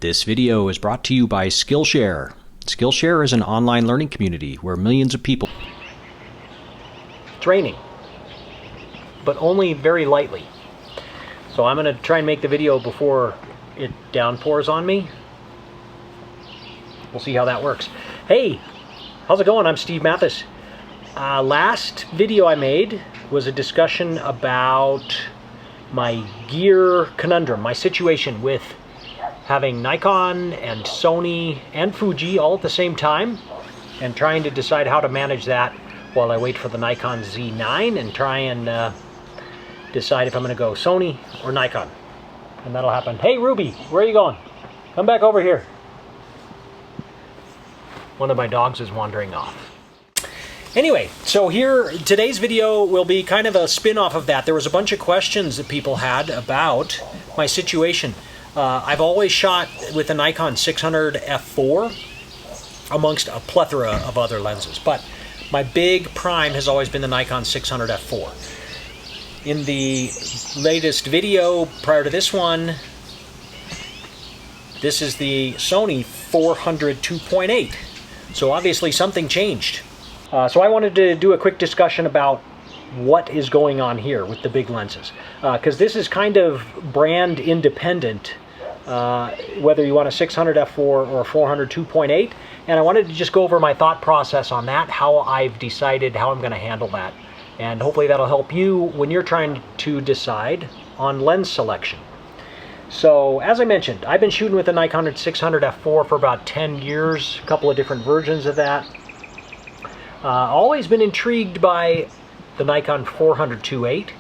This video is brought to you by Skillshare. Skillshare is an online learning community where millions of people... It's raining, but only very lightly. So I'm going to try and make the video before it downpours on me. We'll see how that works. Hey, how's it going? I'm Steve Mathis. Last video I made was a discussion about my gear conundrum, my situation with having Nikon and Sony and Fuji all at the same time and trying to decide how to manage that while I wait for the Nikon Z9 and try and decide if I'm going to go Sony or Nikon. And that'll happen. Hey Ruby, where are you going? Come back over here. One of my dogs is wandering off. Anyway, so here, today's video will be kind of a spin-off of that. There was a bunch of questions that people had about my situation. I've always shot with the Nikon 600 f4 amongst a plethora of other lenses, but my big prime has always been the Nikon 600 f4. In the latest video prior to this one, this is the Sony 400 2.8. So obviously something changed. So I wanted to do a quick discussion about what is going on here with the big lenses. Because this is kind of brand independent, whether you want a 600 f4 or a 400 2.8. And I wanted to just go over my thought process on that, how I've decided how I'm going to handle that. And hopefully that'll help you when you're trying to decide on lens selection. So, as I mentioned, I've been shooting with the Nikon 600 f4 for about 10 years, a couple of different versions of that. Always been intrigued by the Nikon 400 2.8,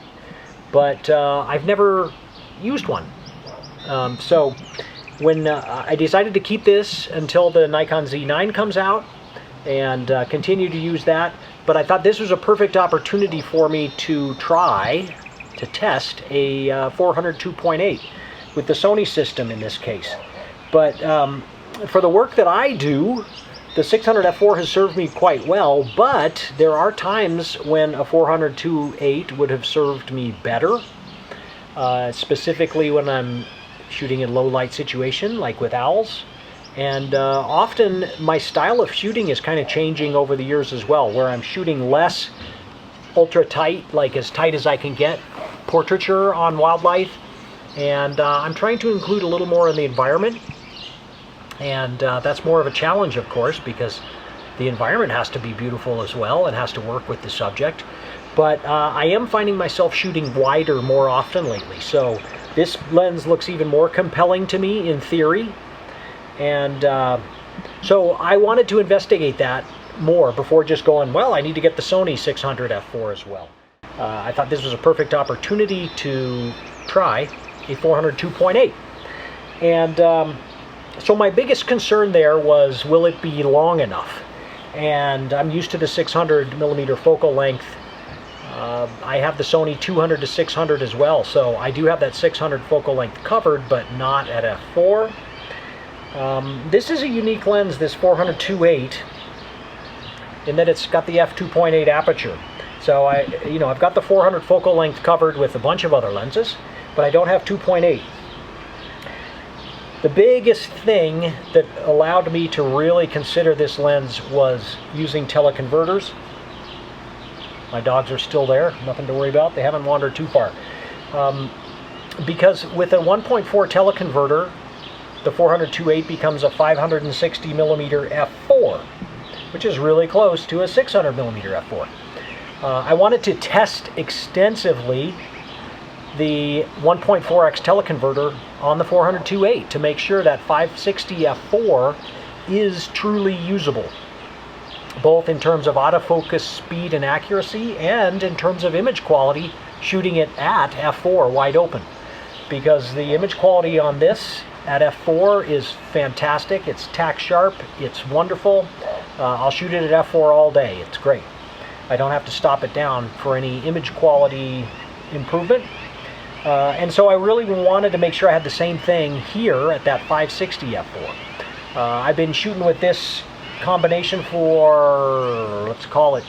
but I've never used one. So, when I decided to keep this until the Nikon Z9 comes out and continue to use that, but I thought this was a perfect opportunity for me to test a 400 2.8. with the Sony system in this case. But for the work that I do, the 600 f4 has served me quite well, but there are times when a 400 2.8 would have served me better, specifically when I'm shooting in low light situation like with owls. And often my style of shooting is kind of changing over the years as well, where I'm shooting less ultra tight, like as tight as I can get, portraiture on wildlife. And I'm trying to include a little more in the environment, and that's more of a challenge, of course, because the environment has to be beautiful as well and has to work with the subject. But I am finding myself shooting wider more often lately, so this lens looks even more compelling to me in theory. And so I wanted to investigate that more before just going, well, I need to get the Sony 600 f4 as well. I thought this was a perfect opportunity to try a 400 2.8. And so my biggest concern there was, will it be long enough? And I'm used to the 600 millimeter focal length. I have the Sony 200 to 600 as well, so I do have that 600 focal length covered, but not at f4. This is a unique lens, this 400 2.8, in that it's got the f2.8 aperture. So I've got the 400 focal length covered with a bunch of other lenses, but I don't have 2.8. The biggest thing that allowed me to really consider this lens was using teleconverters. My dogs are still there, nothing to worry about. They haven't wandered too far. Because with a 1.4 teleconverter, the 400 2.8 becomes a 560 millimeter f4, which is really close to a 600 millimeter f4. I wanted to test extensively the 1.4x teleconverter on the 400 2.8 to make sure that 560 f4 is truly usable, both in terms of autofocus speed and accuracy and in terms of image quality shooting it at f4 wide open, because the image quality on this at f4 is fantastic. It's tack sharp, it's wonderful. I'll shoot it at f4 all day. It's great. I don't have to stop it down for any image quality improvement. And so I really wanted to make sure I had the same thing here at that 560 f4. I've been shooting with this combination for, let's call it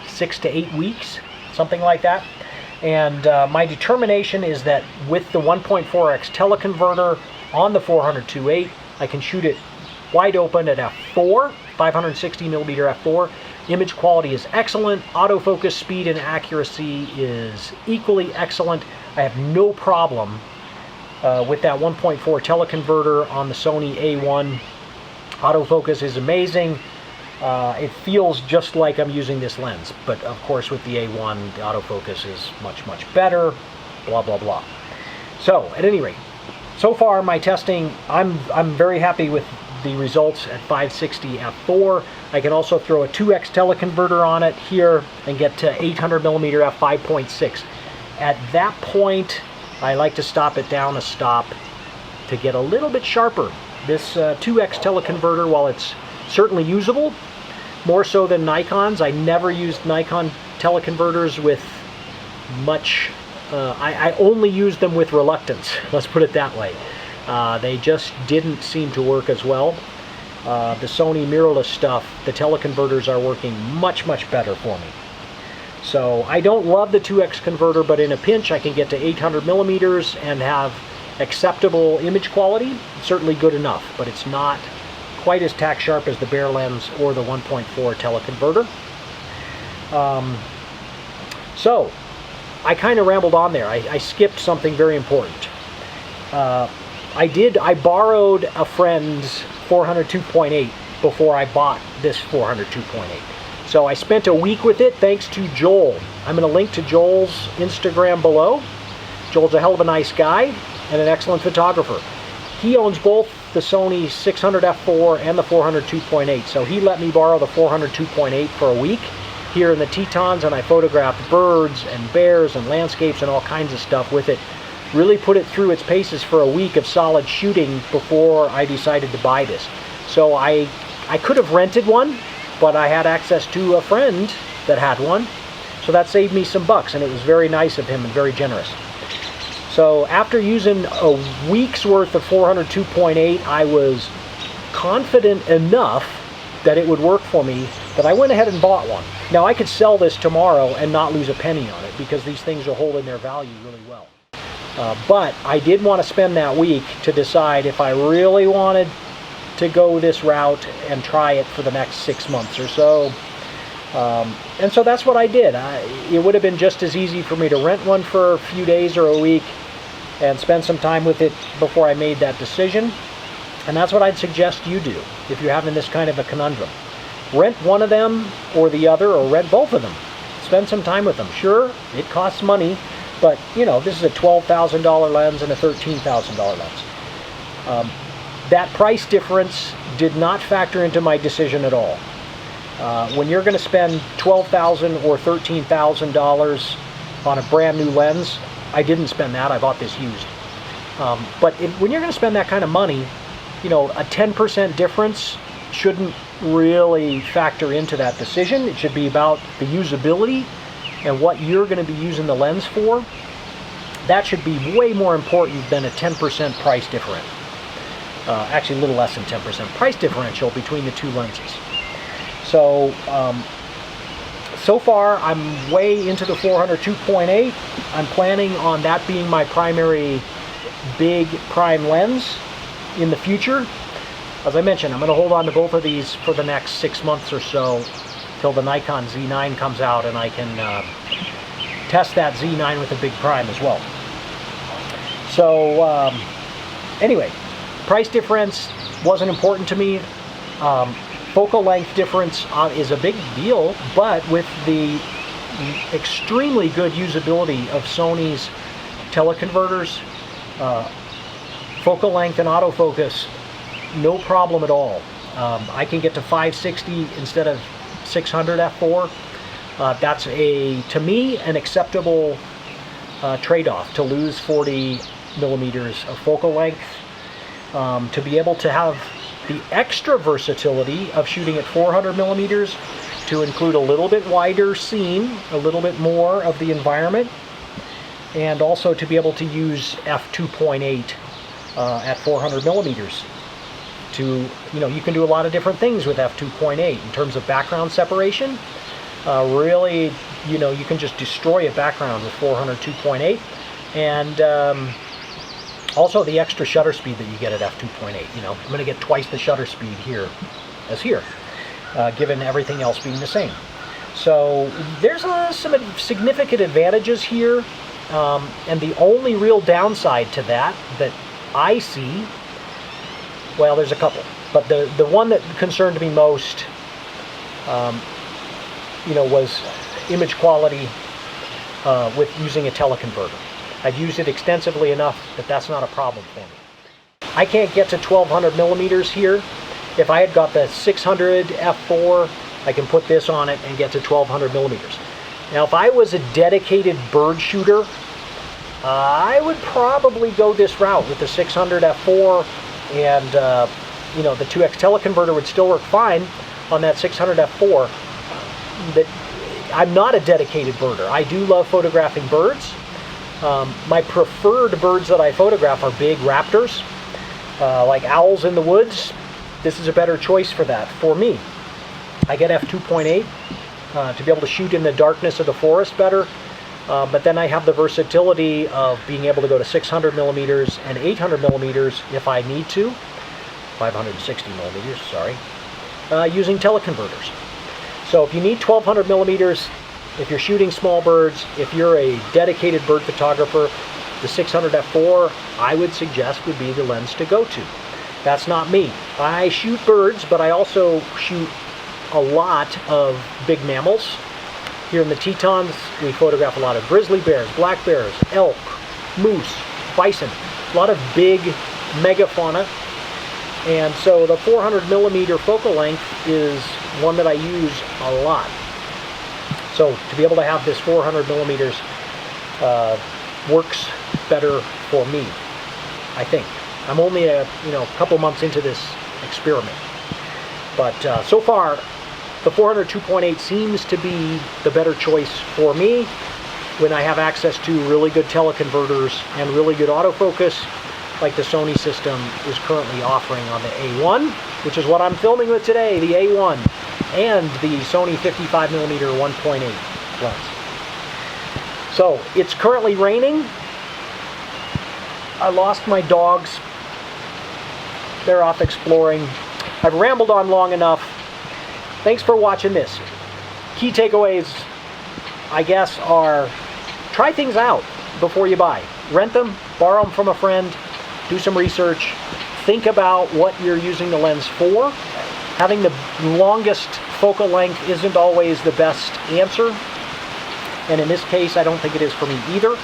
6 to 8 weeks, something like that. And my determination is that with the 1.4x teleconverter, on the 400-2.8. I can shoot it wide open at f4, 560 millimeter f4. Image quality is excellent. Autofocus speed and accuracy is equally excellent. I have no problem with that 1.4 teleconverter on the Sony A1. Autofocus is amazing. It feels just like I'm using this lens, but of course with the A1, the autofocus is much, much better, blah, blah, blah. So, at any rate, so far my testing, I'm very happy with the results at 560 f4. I can also throw a 2x teleconverter on it here and get to 800 millimeter f5.6. At that point, I like to stop it down a stop to get a little bit sharper. This 2x teleconverter, while it's certainly usable, more so than Nikon's. I never used Nikon teleconverters with much, I only used them with reluctance, let's put it that way. They just didn't seem to work as well. The Sony mirrorless stuff, the teleconverters are working much, much better for me. So I don't love the 2x converter, but in a pinch I can get to 800 millimeters and have acceptable image quality. Certainly good enough, but it's not quite as tack sharp as the bare lens or the 1.4 teleconverter. So I kind of rambled on there. I skipped something very important. I borrowed a friend's 402.8 before I bought this 402.8. So I spent a week with it thanks to Joel. I'm going to link to Joel's Instagram below. Joel's a hell of a nice guy and an excellent photographer. He owns both the Sony 600 f4 and the 402.8, so he let me borrow the 402.8 for a week here in the Tetons, and I photographed birds and bears and landscapes and all kinds of stuff with it. Really put it through its paces for a week of solid shooting before I decided to buy this. So I could have rented one, but I had access to a friend that had one, so that saved me some bucks, and it was very nice of him and very generous. So after using a week's worth of 402.8, I was confident enough that it would work for me that I went ahead and bought one. Now I could sell this tomorrow and not lose a penny on it because these things are holding their value really well. But I did want to spend that week to decide if I really wanted to go this route and try it for the next 6 months or so. And so that's what I did. It would have been just as easy for me to rent one for a few days or a week and spend some time with it before I made that decision. And that's what I'd suggest you do if you're having this kind of a conundrum. Rent one of them or the other, or rent both of them. Spend some time with them. Sure, it costs money, but you know, this is a $12,000 lens and a $13,000 lens. That price difference did not factor into my decision at all. When you're going to spend $12,000 or $13,000 on a brand new lens, I didn't spend that, I bought this used. But when you're going to spend that kind of money, you know, a 10% difference shouldn't really factor into that decision. It should be about the usability and what you're going to be using the lens for. That should be way more important than a 10% price differential. Actually, a little less than 10% price differential between the two lenses. So, so far I'm way into the 402.8. I'm planning on that being my primary big prime lens in the future. As I mentioned, I'm going to hold on to both of these for the next 6 months or so till the Nikon Z9 comes out and I can test that Z9 with a big prime as well. So anyway, price difference wasn't important to me. Focal length difference is a big deal, but with the extremely good usability of Sony's teleconverters, focal length and autofocus, no problem at all. I can get to 560 instead of 600 f4. That's to me, an acceptable trade-off to lose 40 millimeters of focal length, to be able to have the extra versatility of shooting at 400 millimeters to include a little bit wider scene, a little bit more of the environment, and also to be able to use f2.8 at 400 millimeters. You can do a lot of different things with f2.8 in terms of background separation. Really, you can just destroy a background with 402.8, and Also, the extra shutter speed that you get at f2.8. You know, I'm going to get twice the shutter speed here as here, given everything else being the same. So there's some significant advantages here, and the only real downside to that I see, well, there's a couple, but the one that concerned me most, was image quality with using a teleconverter. I've used it extensively enough that that's not a problem for me. I can't get to 1200 millimeters here. If I had got the 600 f4, I can put this on it and get to 1200 millimeters. Now, if I was a dedicated bird shooter, I would probably go this route with the 600 f4, and the 2x teleconverter would still work fine on that 600 f4. But I'm not a dedicated birder. I do love photographing birds. My preferred birds that I photograph are big raptors, like owls in the woods. This is a better choice for that for me. I get f2.8 to be able to shoot in the darkness of the forest better, but then I have the versatility of being able to go to 600 millimeters and 800 millimeters if I need to, 560 millimeters, sorry, using teleconverters. So if you need 1200 millimeters, if you're shooting small birds, if you're a dedicated bird photographer, the 600 f4 I would suggest would be the lens to go to. That's not me. I shoot birds, but I also shoot a lot of big mammals. Here in the Tetons, we photograph a lot of grizzly bears, black bears, elk, moose, bison, a lot of big megafauna. And so the 400 millimeter focal length is one that I use a lot. So to be able to have this 400 millimeters works better for me, I think. I'm only a couple months into this experiment, but so far the 400 2.8 seems to be the better choice for me when I have access to really good teleconverters and really good autofocus, like the Sony system is currently offering on the A1, which is what I'm filming with today, the A1, and the Sony 55mm 1.8 lens. So it's currently raining. I lost my dogs. They're off exploring. I've rambled on long enough. Thanks for watching this. Key takeaways, I guess, are try things out before you buy. Rent them, borrow them from a friend, do some research, think about what you're using the lens for. Having the longest focal length isn't always the best answer, and in this case I don't think it is for me either.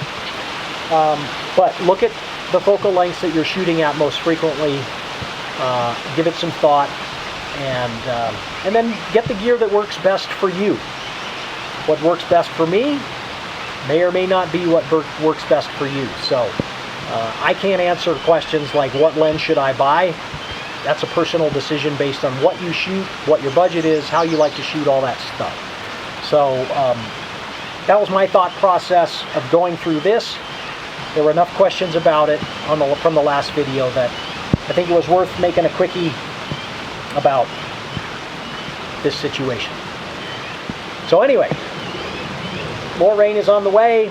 But look at the focal lengths that you're shooting at most frequently, give it some thought, and then get the gear that works best for you. What works best for me may or may not be what works best for you. So I can't answer questions like what lens should I buy. That's a personal decision based on what you shoot, what your budget is, how you like to shoot, all that stuff. So that was my thought process of going through this. There were enough questions about it from the last video that I think it was worth making a quickie about this situation. So anyway, more rain is on the way.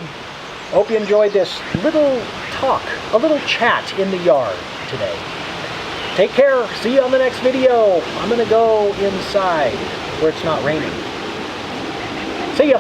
Hope you enjoyed this little talk, a little chat in the yard today. Take care. See you on the next video. I'm going to go inside where it's not raining. See ya.